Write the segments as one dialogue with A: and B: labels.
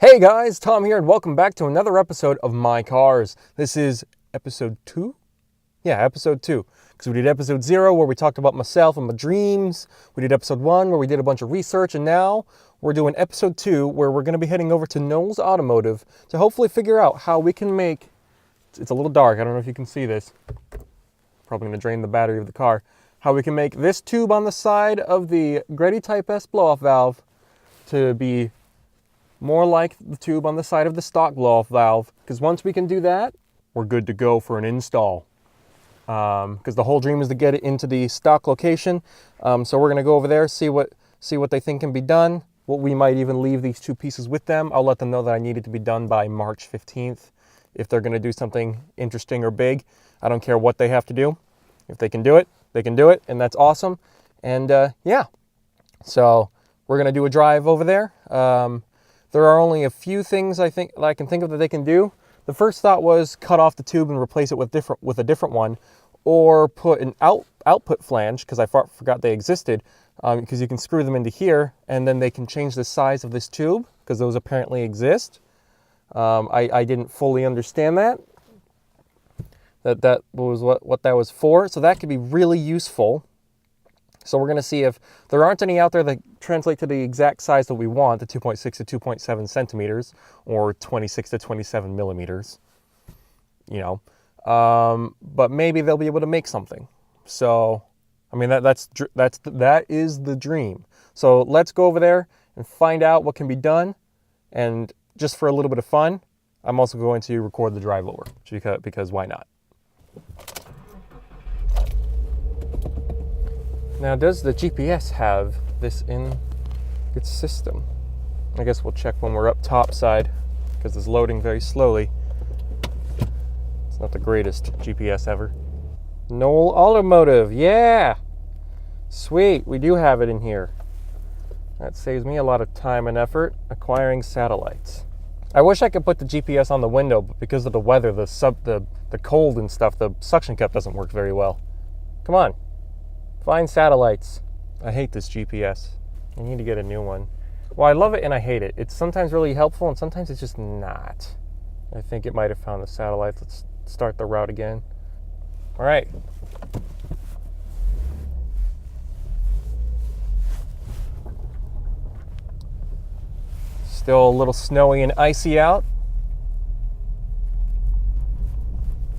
A: Hey guys, Tom here, and welcome back to another episode of My Cars. This is episode 2? Yeah, episode 2. Because we did episode 0 where we talked about myself and my dreams. We did episode 1 where we did a bunch of research, and now we're doing episode 2 where we're going to be heading over to Knowles Automotive to hopefully figure out how we can make... It's a little dark, I don't know if you can see this. Probably going to drain the battery of the car. How we can make this tube on the side of the Greddy Type S blow-off valve to be more like the tube on the side of the stock blow-off valve, because once we can do that, we're good to go for an install. Because the whole dream is to get it into the stock location. So we're going to go over there, see what they think can be done. What we might even leave these two pieces with them. I'll let them know that I need it to be done by March 15th. If they're going to do something interesting or big, I don't care what they have to do. If they can do it, they can do it, and that's awesome. And yeah, so we're going to do a drive over there. There are only a few things I can think of that they can do. The first thought was cut off the tube and replace it with a different one, or put an output flange, because I forgot they existed, because you can screw them into here, and then they can change the size of this tube, because those apparently exist. I didn't fully understand that was what that was for, so that could be really useful. So we're going to see if there aren't any out there that translate to the exact size that we want, the 2.6 to 2.7 centimeters, or 26 to 27 millimeters, you know. But maybe they'll be able to make something. So, I mean, that is the dream. So let's go over there and find out what can be done. And just for a little bit of fun, I'm also going to record the drive over, because why not? Now, does the GPS have this in its system? I guess we'll check when we're up top side, because it's loading very slowly. It's not the greatest GPS ever. Knowles Automotive, yeah! Sweet, we do have it in here. That saves me a lot of time and effort acquiring satellites. I wish I could put the GPS on the window, but because of the weather, the cold and stuff, the suction cup doesn't work very well. Come on. Find satellites. I hate this GPS. I need to get a new one. Well, I love it and I hate it. It's sometimes really helpful and sometimes it's just not. I think it might have found the satellites. Let's start the route again. All right. Still a little snowy and icy out.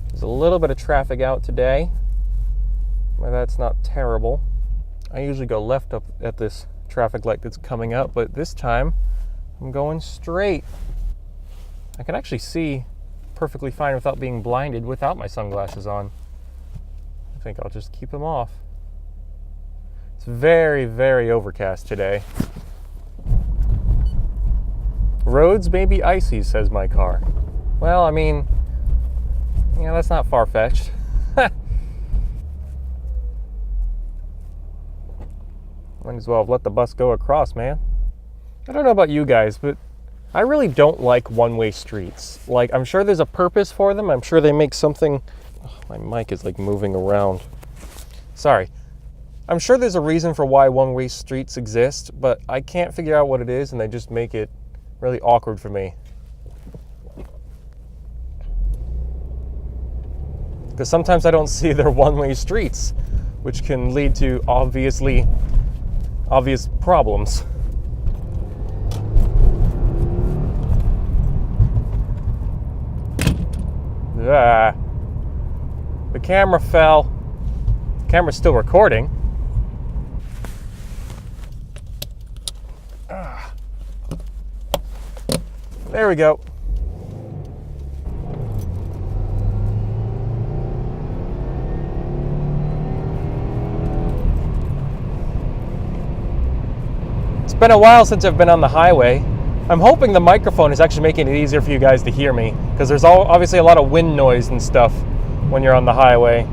A: There's a little bit of traffic out today. Well, that's not terrible. I usually go left up at this traffic light that's coming up, but this time I'm going straight. I can actually see perfectly fine without being blinded without my sunglasses on. I think I'll just keep them off. It's very, very overcast today. Roads may be icy, says my car. Well, I mean, yeah, that's not far-fetched. Might as well have let the bus go across, man. I don't know about you guys, but I really don't like one-way streets. Like, I'm sure there's a purpose for them. I'm sure they make something... Oh, my mic is like moving around. Sorry. I'm sure there's a reason for why one-way streets exist, but I can't figure out what it is, and they just make it really awkward for me. Because sometimes I don't see their one-way streets, which can lead to obvious problems. Ah, the camera fell. The camera's still recording. Ah. There we go. It's been a while since I've been on the highway. I'm hoping the microphone is actually making it easier for you guys to hear me, because there's obviously a lot of wind noise and stuff when you're on the highway,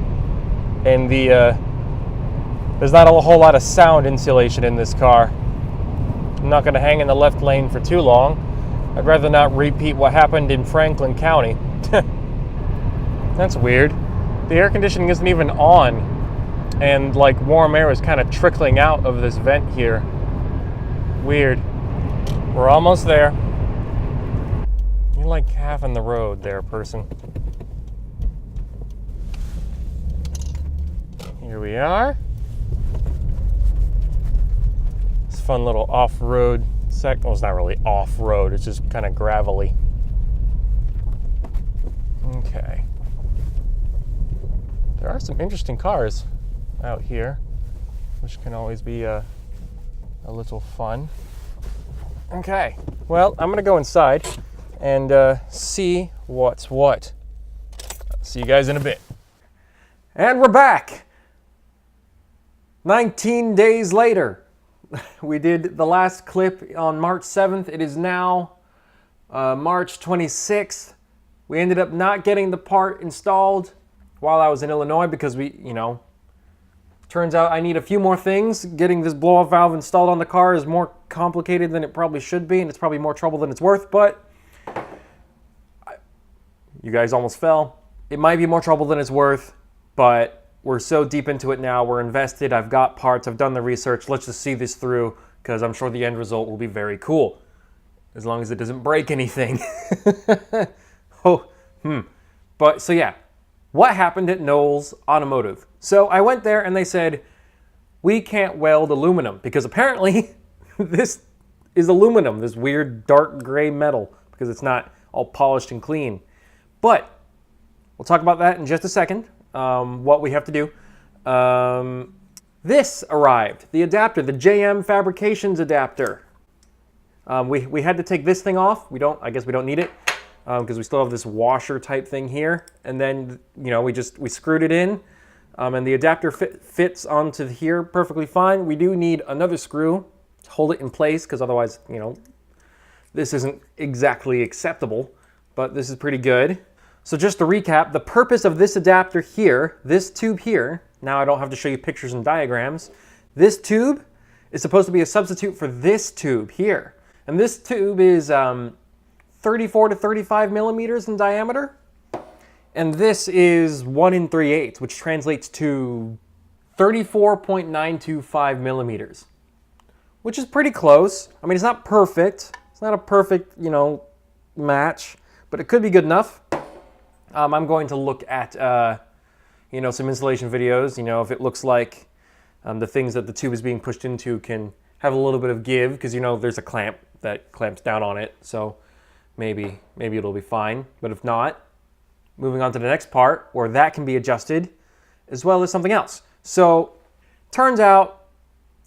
A: and there's not a whole lot of sound insulation in this car. I'm not going to hang in the left lane for too long. I'd rather not repeat what happened in Franklin County. That's weird. The air conditioning isn't even on, and like warm air is kind of trickling out of this vent here. Weird. We're almost there. You're like half in the road there, person. Here we are. This fun little off-road well, it's not really off-road, it's just kind of gravelly. Okay. There are some interesting cars out here, which can always be a little fun. Okay, well, I'm gonna go inside and see what's what. See you guys in a bit. And we're back! 19 days later. We did the last clip on March 7th. It is now March 26th. We ended up not getting the part installed while I was in Illinois because turns out I need a few more things. Getting this blow-off valve installed on the car is more complicated than it probably should be, and it's probably more trouble than it's worth, but you guys almost fell. It might be more trouble than it's worth, but we're so deep into it now. We're invested. I've got parts. I've done the research. Let's just see this through because I'm sure the end result will be very cool. As long as it doesn't break anything. But so yeah, what happened at Knowles Automotive? So I went there and they said, we can't weld aluminum because apparently this is aluminum, this weird dark gray metal because it's not all polished and clean. But we'll talk about that in just a second. What we have to do. This arrived, the adapter, the JM Fabrications adapter. We had to take this thing off. I guess we don't need it because we still have this washer type thing here. And then, we screwed it in and the adapter fits onto here perfectly fine. We do need another screw to hold it in place because otherwise, this isn't exactly acceptable, but this is pretty good. So just to recap, the purpose of this adapter here, this tube here, now I don't have to show you pictures and diagrams, this tube is supposed to be a substitute for this tube here. And this tube is 34 to 35 millimeters in diameter. And this is 1 3/8, which translates to 34.925 millimeters, which is pretty close. I mean, it's not perfect. It's not a perfect, match, but it could be good enough. I'm going to look at, some installation videos, if it looks like the things that the tube is being pushed into can have a little bit of give, because, there's a clamp that clamps down on it, so maybe it'll be fine. But if not, moving on to the next part, where that can be adjusted, as well as something else. So, turns out,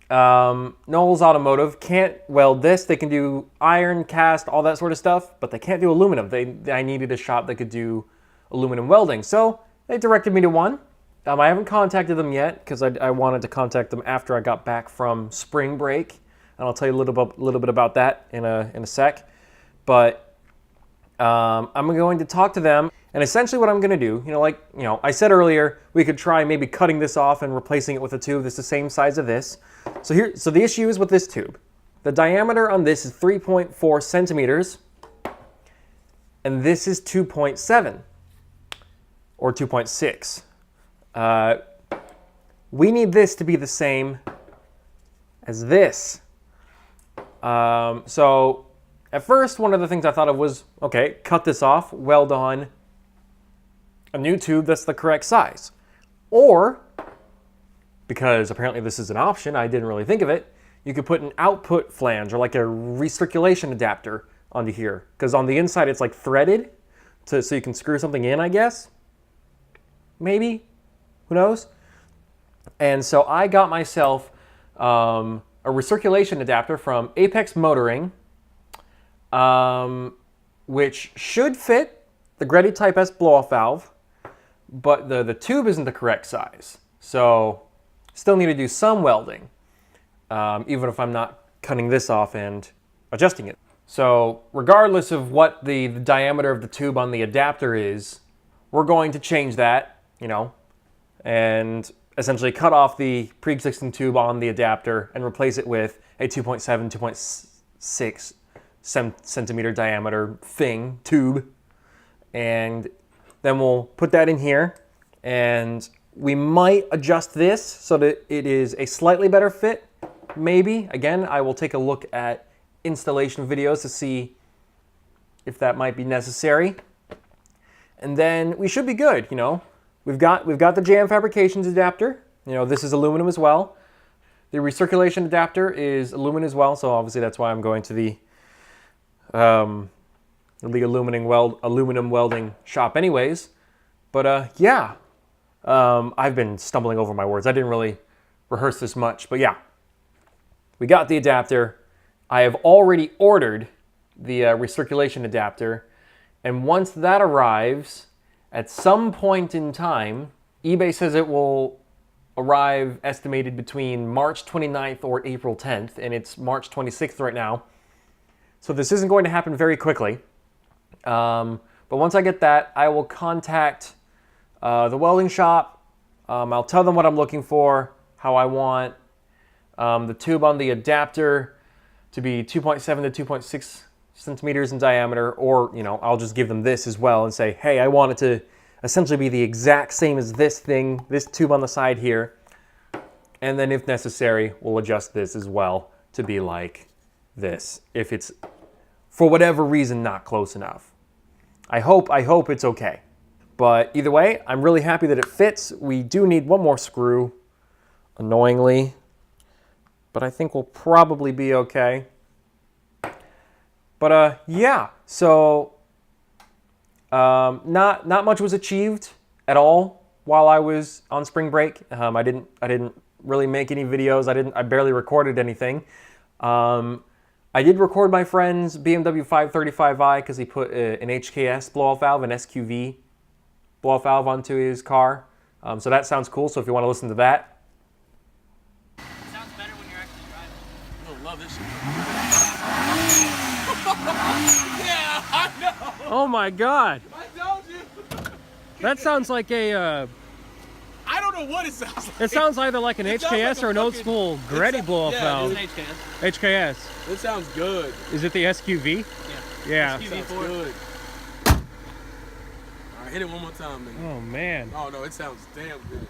A: Knowles Automotive can't weld this. They can do iron, cast, all that sort of stuff, but they can't do aluminum. I needed a shop that could do aluminum welding. So they directed me to one. I haven't contacted them yet because I wanted to contact them after I got back from spring break. And I'll tell you a little bit about that in a sec. But I'm going to talk to them. And essentially what I'm going to do, I said earlier, we could try maybe cutting this off and replacing it with a tube that's the same size as this. So the issue is with this tube. The diameter on this is 3.4 centimeters. And this is 2.7. Or 2.6. We need this to be the same as this. So at first, one of the things I thought of was, okay, cut this off, weld on a new tube that's the correct size. Or, because apparently this is an option, I didn't really think of it, you could put an output flange or like a recirculation adapter onto here. Because on the inside it's like threaded, so you can screw something in, I guess. Maybe, who knows? And so I got myself a recirculation adapter from Apex Motoring, which should fit the Greddy Type S blow-off valve, but the tube isn't the correct size. So still need to do some welding, even if I'm not cutting this off and adjusting it. So regardless of what the diameter of the tube on the adapter is, we're going to change that, and essentially cut off the pre-existing tube on the adapter and replace it with a 2.7, 2.6 centimeter diameter tube. And then we'll put that in here, and we might adjust this so that it is a slightly better fit, maybe. Again, I will take a look at installation videos to see if that might be necessary. And then we should be good, you know. We've got the JM Fabrications adapter. You know, this is aluminum as well. The recirculation adapter is aluminum as well, so obviously that's why I'm going to the aluminum welding shop anyways. But yeah, I've been stumbling over my words. I didn't really rehearse this much, but yeah. We got the adapter. I have already ordered the recirculation adapter, and once that arrives, at some point in time, eBay says it will arrive estimated between March 29th or April 10th, and it's March 26th right now. So this isn't going to happen very quickly. But once I get that, I will contact the welding shop. I'll tell them what I'm looking for, how I want the tube on the adapter to be 2.7 to 2.6 centimeters in diameter, or, you know, I'll just give them this as well and say, hey, I want it to essentially be the exact same as this thing, this tube on the side here. And then if necessary, we'll adjust this as well to be like this, if it's, for whatever reason, not close enough. I hope it's okay. But either way, I'm really happy that it fits. We do need one more screw, annoyingly, but I think we'll probably be okay. But yeah, so not much was achieved at all while I was on spring break. I didn't really make any videos. I barely recorded anything. I did record my friend's BMW 535i because he put an HKS blow-off valve, an SQV blow-off valve onto his car. So that sounds cool. So if you want to listen to that.
B: It sounds better when you're actually driving.
C: You'll love this shit. Yeah, I know.
A: Oh my God.
C: I told you.
A: That sounds like a...
C: I don't know what it sounds like.
A: It sounds either like an
C: It sounds
A: HKS
C: like
A: or an old
C: fucking-
A: school Gretty blow-off
C: yeah,
A: valve.
B: It's an HKS.
A: HKS.
C: It sounds good.
A: Is it the SQV? Yeah.
B: SQV.
C: Sounds
B: V4.
C: good. All right, hit it one more time, man.
A: Oh man.
C: Oh no, it sounds damn good.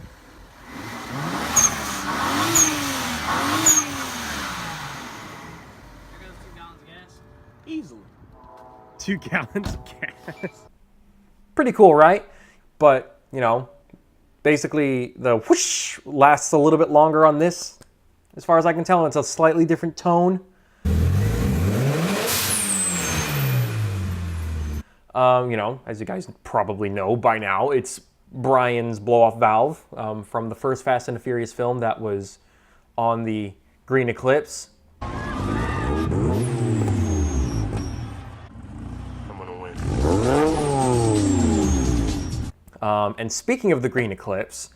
B: There goes 2 gallons of gas.
C: Easily.
A: 2 gallons of gas. Pretty cool, right? But, you know, basically the whoosh lasts a little bit longer on this, as far as I can tell, and it's a slightly different tone. You know, as you guys probably know by now, it's Brian's blow-off valve from the first Fast and the Furious film that was on the Green Eclipse.
C: I'm gonna win.
A: And speaking of the Green Eclipse,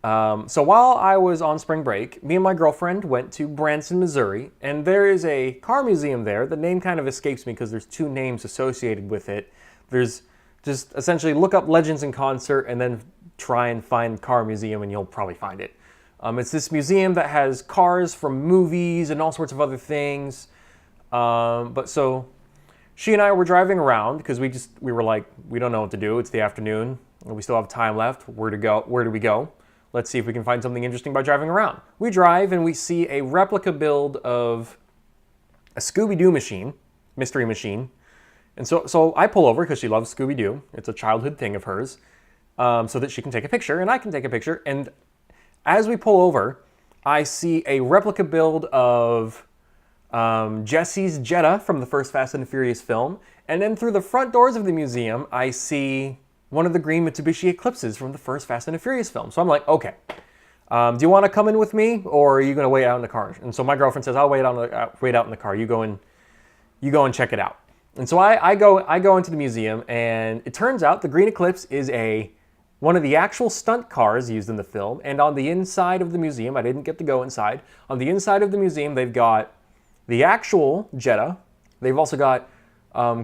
A: so while I was on spring break, me and my girlfriend went to Branson, Missouri, and there is a car museum there. The name kind of escapes me because there's 2 names associated with it. There's just essentially look up Legends in Concert and then try and find car museum and you'll probably find it. It's this museum that has cars from movies and all sorts of other things. But so she and I were driving around because we were like, we don't know what to do. It's the afternoon and we still have time left. Where do we go? Let's see if we can find something interesting by driving around. We drive and we see a replica build of a Scooby-Doo machine, mystery machine. And so I pull over because she loves Scooby-Doo. It's a childhood thing of hers. So that she can take a picture and I can take a picture. And as we pull over, I see a replica build of Jesse's Jetta from the first Fast and the Furious film. And then through the front doors of the museum, I see one of the green Mitsubishi Eclipses from the first Fast and the Furious film. So I'm like, okay, do you want to come in with me or are you going to wait out in the car? And so my girlfriend says, I'll wait out in the car. You go and check it out. And so I go into the museum and it turns out the Green Eclipse is one of the actual stunt cars used in the film. And on the inside of the museum, I didn't get to go inside. On the inside of the museum, they've got the actual Jetta. They've also got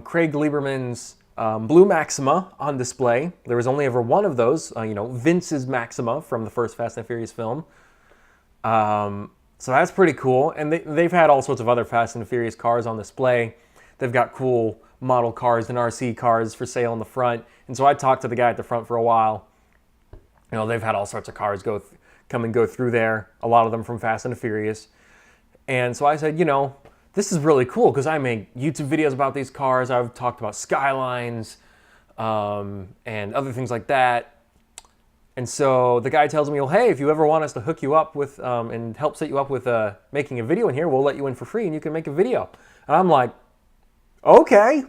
A: Craig Lieberman's blue Maxima on display. There was only ever one of those, Vince's Maxima from the first Fast and Furious film. So that's pretty cool. And they've had all sorts of other Fast and Furious cars on display. They've got cool model cars and RC cars for sale in the front. And so I talked to the guy at the front for a while. You know, they've had all sorts of cars come and go through there, a lot of them from Fast and the Furious. And so I said, this is really cool because I make YouTube videos about these cars. I've talked about Skylines and other things like that. And so the guy tells me, well, hey, if you ever want us to hook you up with and help set you up with making a video in here, we'll let you in for free and you can make a video. And I'm like, okay,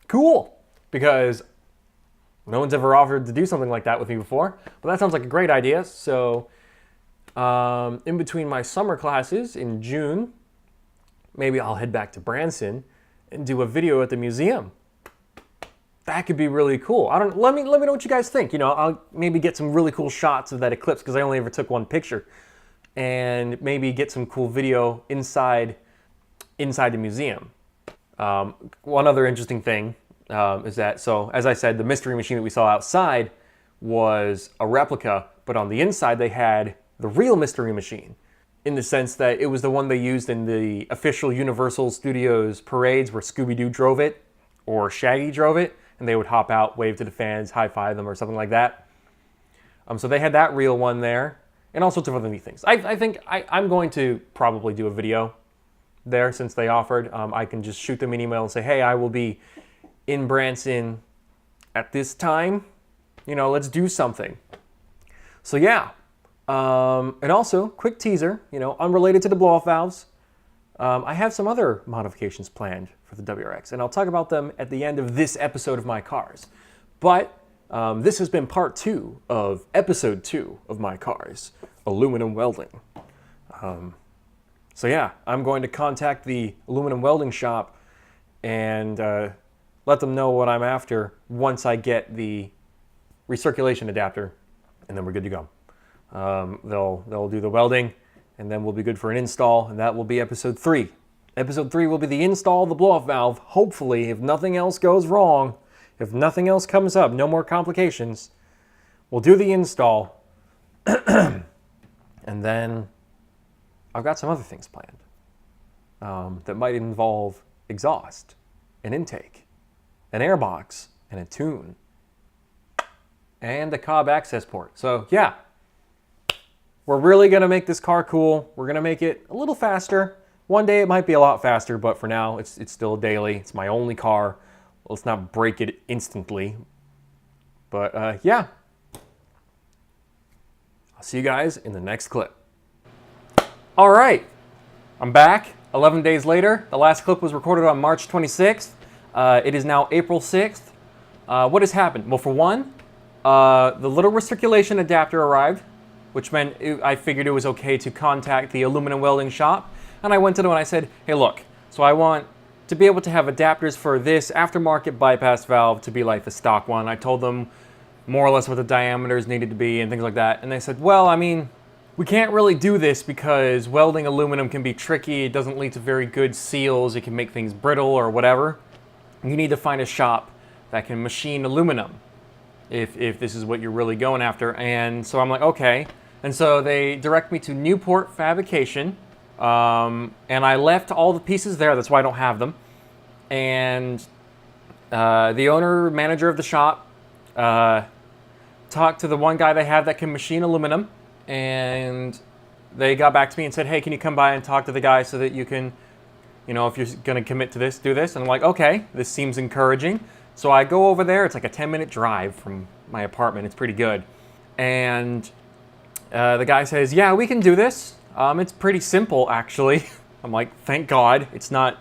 A: cool. Because no one's ever offered to do something like that with me before. But that sounds like a great idea. So in between my summer classes in June, maybe I'll head back to Branson and do a video at the museum. That could be really cool. Let me know what you guys think. You know, I'll maybe get some really cool shots of that eclipse because I only ever took one picture, and maybe get some cool video inside the museum. One other interesting thing is that, so as I said, the mystery machine that we saw outside was a replica, but on the inside they had the real mystery machine, in the sense that it was the one they used in the official Universal Studios parades where Scooby-Doo drove it or Shaggy drove it. And they would hop out, wave to the fans, high-five them or something like that. So they had that real one there, and all sorts of other neat things. I think I'm going to probably do a video there since they offered. I can just shoot them an email and say, hey, I will be in Branson at this time. You know, let's do something. So yeah. And also, quick teaser, you know, unrelated to the blow-off valves. I have some other modifications planned for the WRX, and I'll talk about them at the end of this episode of My Cars. But this has been part 2 of episode 2 of My Cars, aluminum welding. So yeah, I'm going to contact the aluminum welding shop and let them know what I'm after once I get the recirculation adapter, and then we're good to go. They'll do the welding, and then we'll be good for an install, and that will be episode 3. Episode 3 will be the install of the blow-off valve. Hopefully, if nothing else goes wrong, if nothing else comes up, no more complications, we'll do the install. And then I've got some other things planned that might involve exhaust, an intake, an airbox, and a tune, and a Cobb access port. So yeah. We're really going to make this car cool. We're going to make it a little faster. One day it might be a lot faster, but for now it's still a daily. It's my only car. Let's not break it instantly. But yeah. I'll see you guys in the next clip. All right. I'm back 11 days later. The last clip was recorded on March 26th. It is now April 6th. What has happened? Well, for one, the little recirculation adapter arrived, which meant I figured it was okay to contact the aluminum welding shop. And I went to them and I said, hey, look, so I want to be able to have adapters for this aftermarket bypass valve to be like the stock one. I told them more or less what the diameters needed to be and things like that. And they said, well, I mean, we can't really do this because welding aluminum can be tricky. It doesn't lead to very good seals. It can make things brittle or whatever. You need to find a shop that can machine aluminum if this is what you're really going after. And so I'm like, okay. And so they direct me to Newport Fabrication, and I left all the pieces there. That's why I don't have them. And the owner, manager of the shop, talked to the one guy they have that can machine aluminum, and they got back to me and said, hey, can you come by and talk to the guy so that you can, you know, if you're going to commit to this, do this. And I'm like, okay, this seems encouraging. So I go over there. It's like a 10-minute drive from my apartment. It's pretty good. And the guy says, yeah, we can do this. It's pretty simple, actually. I'm like, thank God. It's not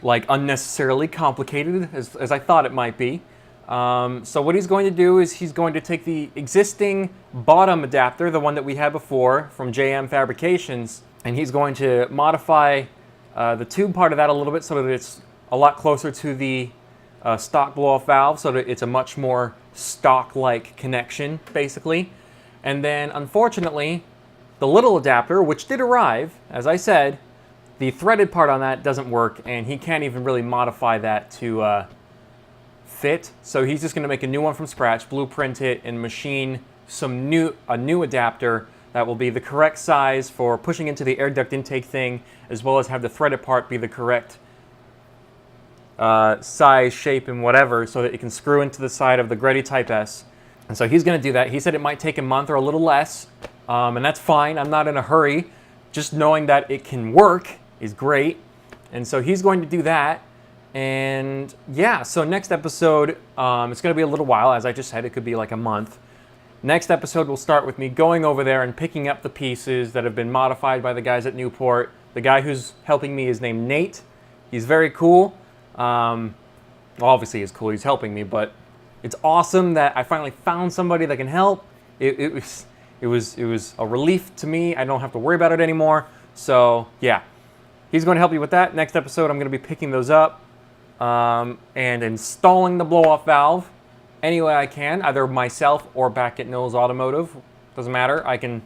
A: like unnecessarily complicated as I thought it might be. So what he's going to do is he's going to take the existing bottom adapter, the one that we had before from JM Fabrications, and he's going to modify the tube part of that a little bit so that it's a lot closer to the stock blow-off valve, so that it's a much more stock-like connection, basically. And then, unfortunately, the little adapter, which did arrive, as I said, the threaded part on that doesn't work, and he can't even really modify that to fit. So he's just going to make a new one from scratch, blueprint it, and machine a new adapter that will be the correct size for pushing into the air duct intake thing, as well as have the threaded part be the correct size, shape, and whatever, so that it can screw into the side of the Greddy Type S. And so he's going to do that. He said it might take a month or a little less, and that's fine. I'm not in a hurry. Just knowing that it can work is great. And so he's going to do that. And yeah, so next episode, it's going to be a little while. As I just said, it could be like a month. Next episode will start with me going over there and picking up the pieces that have been modified by the guys at Newport. The guy who's helping me is named Nate. He's very cool. Well, obviously he's cool. He's helping me, but it's awesome that I finally found somebody that can help. It was a relief to me. I don't have to worry about it anymore. So yeah, he's going to help you with that. Next episode, I'm going to be picking those up and installing the blow-off valve any way I can, either myself or back at Knowles Automotive. Doesn't matter. I can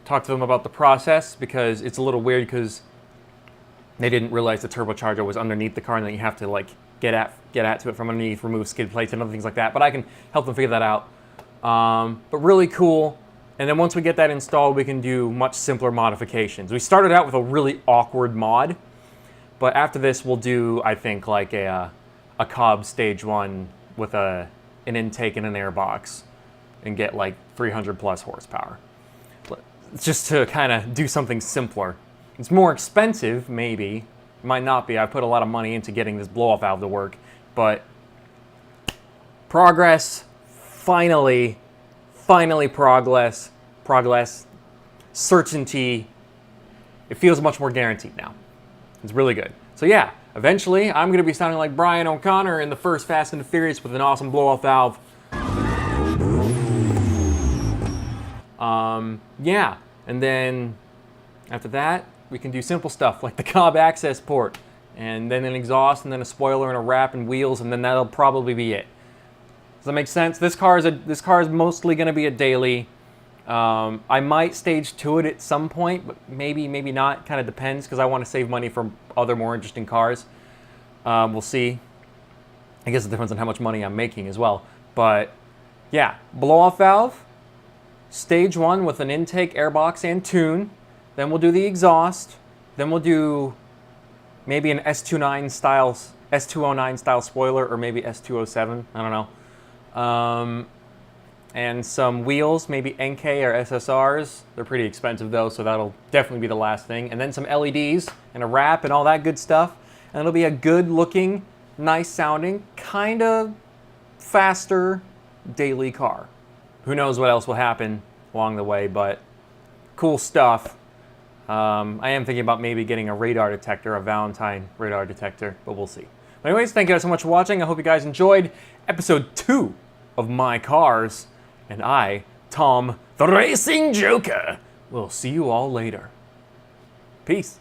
A: talk to them about the process because it's a little weird because they didn't realize the turbocharger was underneath the car and then you have to like get at to it from underneath, remove skid plates and other things like that. But I can help them figure that out. But really cool. And then once we get that installed, we can do much simpler modifications. We started out with a really awkward mod, but after this, we'll do, I think, like a Cobb Stage 1 with an intake and an airbox and get like 300 plus horsepower. Just to kind of do something simpler. It's more expensive, maybe. It might not be. I put a lot of money into getting this blow-off valve to work, but progress, finally progress, certainty. It feels much more guaranteed now. It's really good. So yeah, eventually I'm going to be sounding like Brian O'Connor in the first Fast and the Furious with an awesome blow-off valve. Yeah, and then after that, we can do simple stuff like the Cobb access port, and then an exhaust, and then a spoiler and a wrap and wheels, and then that'll probably be it. Does that make sense? This car is mostly going to be a daily. I might stage 2 it at some point, but maybe not. Kind of depends because I want to save money for other more interesting cars. We'll see. I guess it depends on how much money I'm making as well. But yeah, blow-off valve, stage 1 with an intake, airbox, and tune. Then we'll do the exhaust. Then we'll do maybe an S209 style spoiler, or maybe S207. I don't know. And some wheels, maybe NK or SSRs. They're pretty expensive though, so that'll definitely be the last thing. And then some LEDs and a wrap and all that good stuff. And it'll be a good looking, nice sounding, kind of faster daily car. Who knows what else will happen along the way, but cool stuff. I am thinking about maybe getting a radar detector, a Valentine radar detector, but we'll see. But anyways, thank you guys so much for watching. I hope you guys enjoyed episode 2 of My Cars. And I, Tom, the Racing Joker, will see you all later. Peace.